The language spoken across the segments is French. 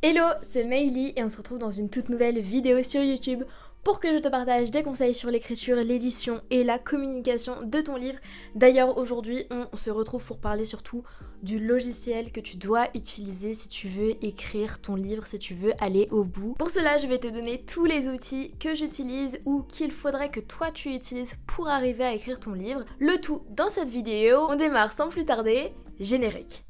Hello, c'est Meili et on se retrouve dans une toute nouvelle vidéo sur YouTube pour que je te partage des conseils sur l'écriture, l'édition et la communication de ton livre. D'ailleurs aujourd'hui on se retrouve pour parler surtout du logiciel que tu dois utiliser si tu veux écrire ton livre, si tu veux aller au bout. Pour cela je vais te donner tous les outils que j'utilise ou qu'il faudrait que toi tu utilises pour arriver à écrire ton livre. Le tout dans cette vidéo. On démarre sans plus tarder, générique.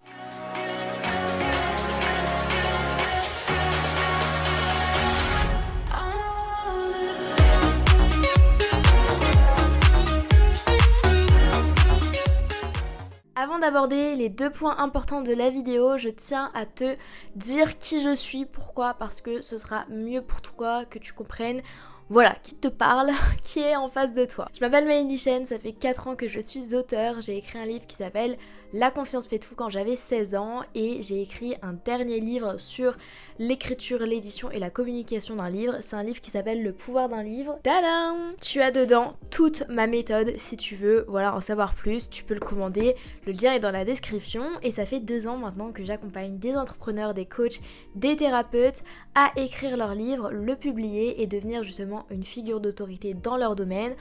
Avant d'aborder les deux points importants de la vidéo, je tiens à te dire qui je suis. Pourquoi ? Parce que ce sera mieux pour toi que tu comprennes voilà, qui te parle, qui est en face de toi. Je m'appelle Meili Chen, ça fait 4 ans que je suis auteure. J'ai écrit un livre qui s'appelle La confiance fait tout quand j'avais 16 ans et j'ai écrit un dernier livre sur l'écriture, l'édition et la communication d'un livre. C'est un livre qui s'appelle Le pouvoir d'un livre. Tadam ! Tu as dedans toute ma méthode si tu veux en savoir plus, tu peux le commander. Le lien est dans la description et ça fait 2 ans maintenant que j'accompagne des entrepreneurs, des coachs, des thérapeutes à écrire leur livre, le publier et devenir justement une figure d'autorité dans leur domaine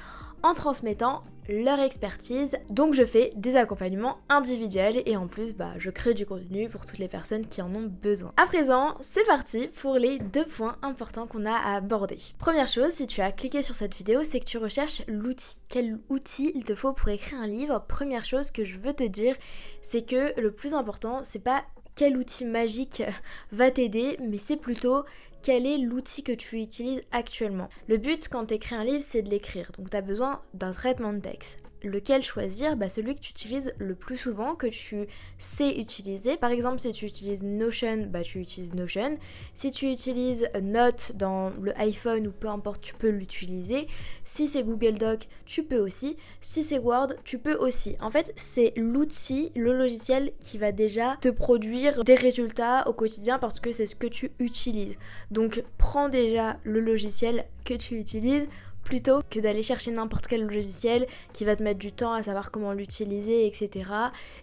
en transmettant leur expertise. Donc je fais des accompagnements individuels et en plus je crée du contenu pour toutes les personnes qui en ont besoin. À présent, c'est parti pour les 2 points importants qu'on a à aborder. Première chose, si tu as cliqué sur cette vidéo, c'est que tu recherches l'outil. Quel outil il te faut pour écrire un livre ? Première chose que je veux te dire, c'est que le plus important, c'est pas quel outil magique va t'aider, mais c'est plutôt quel est l'outil que tu utilises actuellement. Le but quand tu écris un livre, c'est de l'écrire. Donc tu as besoin d'un traitement de texte. Lequel choisir ? Celui que tu utilises le plus souvent, que tu sais utiliser. Par exemple, si tu utilises Notion, tu utilises Notion. Si tu utilises Note dans le iPhone ou peu importe, tu peux l'utiliser. Si c'est Google Doc, tu peux aussi. Si c'est Word, tu peux aussi. En fait, c'est l'outil, le logiciel qui va déjà te produire des résultats au quotidien parce que c'est ce que tu utilises. Donc, prends déjà le logiciel que tu utilises plutôt que d'aller chercher n'importe quel logiciel qui va te mettre du temps à savoir comment l'utiliser, etc.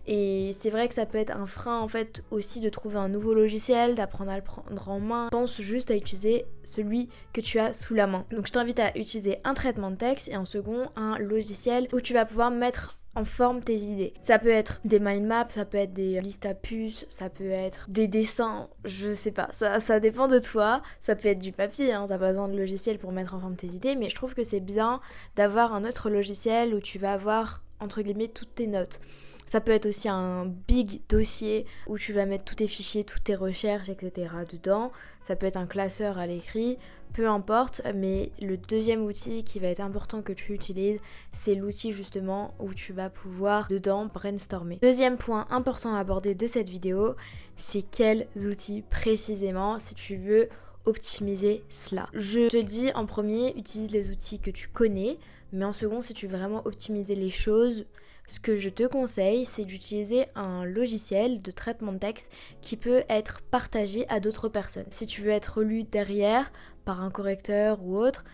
Et c'est vrai que ça peut être un frein en fait aussi de trouver un nouveau logiciel, d'apprendre à le prendre en main. Pense juste à utiliser celui que tu as sous la main. Donc je t'invite à utiliser un traitement de texte et en second un logiciel où tu vas pouvoir mettre en forme tes idées. Ça peut être des mind maps, ça peut être des listes à puces, ça peut être des dessins, je sais pas, ça dépend de toi. Ça peut être du papier, t'as pas besoin de logiciel pour mettre en forme tes idées, mais je trouve que c'est bien d'avoir un autre logiciel où tu vas avoir entre guillemets toutes tes notes. Ça peut être aussi un big dossier où tu vas mettre tous tes fichiers, toutes tes recherches, etc. dedans. Ça peut être un classeur à l'écrit, peu importe, mais le deuxième outil qui va être important que tu utilises, c'est l'outil justement où tu vas pouvoir dedans brainstormer. Deuxième point important à aborder de cette vidéo, c'est quels outils précisément si tu veux optimiser cela. Je te dis en premier, utilise les outils que tu connais, mais en second, si tu veux vraiment optimiser les choses, ce que je te conseille, c'est d'utiliser un logiciel de traitement de texte qui peut être partagé à d'autres personnes. Si tu veux être lu derrière par un correcteur ou autre,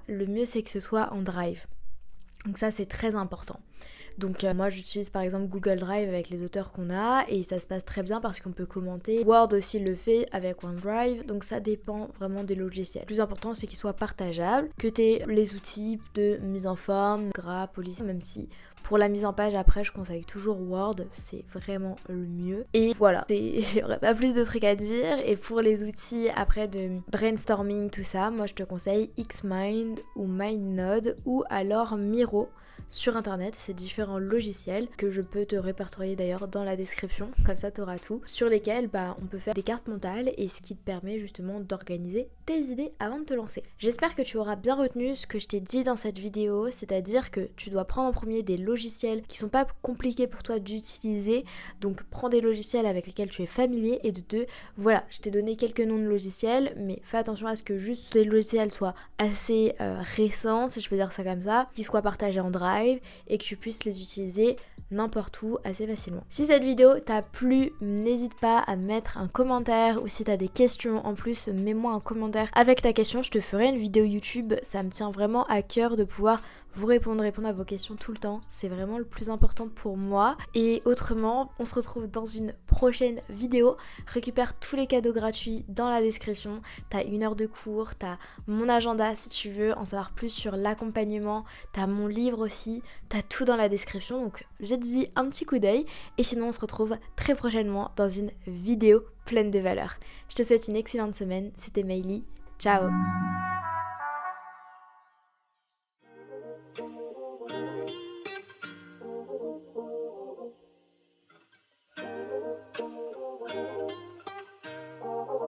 le mieux c'est que ce soit en Drive. Donc ça c'est très important. Donc moi j'utilise par exemple Google Drive avec les auteurs qu'on a et ça se passe très bien parce qu'on peut commenter. Word aussi le fait avec OneDrive, donc ça dépend vraiment des logiciels. Le plus important c'est qu'ils soient partageables, que tu aies les outils de mise en forme, gras, police, même si pour la mise en page après je conseille toujours Word, c'est vraiment le mieux. Et voilà, j'aurais pas plus de trucs à dire. Et pour les outils après de brainstorming tout ça, moi je te conseille Xmind ou MindNode ou alors Miro. Sur internet, c'est différents logiciels que je peux te répertorier d'ailleurs dans la description, comme ça t'auras tout, sur lesquels on peut faire des cartes mentales et ce qui te permet justement d'organiser tes idées avant de te lancer. J'espère que tu auras bien retenu ce que je t'ai dit dans cette vidéo, c'est-à-dire que tu dois prendre en premier des logiciels qui sont pas compliqués pour toi d'utiliser, donc prends des logiciels avec lesquels tu es familier et de deux, voilà, je t'ai donné quelques noms de logiciels, mais fais attention à ce que juste tes logiciels soient assez récents, si je peux dire ça comme ça, qu'ils soient partagés en Drive, Drive et que tu puisses les utiliser n'importe où assez facilement. Si cette vidéo t'a plu, n'hésite pas à mettre un commentaire ou si t'as des questions en plus, mets-moi un commentaire avec ta question, je te ferai une vidéo YouTube, ça me tient vraiment à cœur de pouvoir vous répondre à vos questions tout le temps, c'est vraiment le plus important pour moi. Et autrement, on se retrouve dans une prochaine vidéo, récupère tous les cadeaux gratuits dans la description, t'as 1 heure de cours, t'as mon agenda si tu veux en savoir plus sur l'accompagnement, t'as mon livre aussi, t'as tout dans la description, donc jette-y un petit coup d'œil et sinon on se retrouve très prochainement dans une vidéo pleine de valeur. Je te souhaite une excellente semaine, c'était Maëlie, ciao.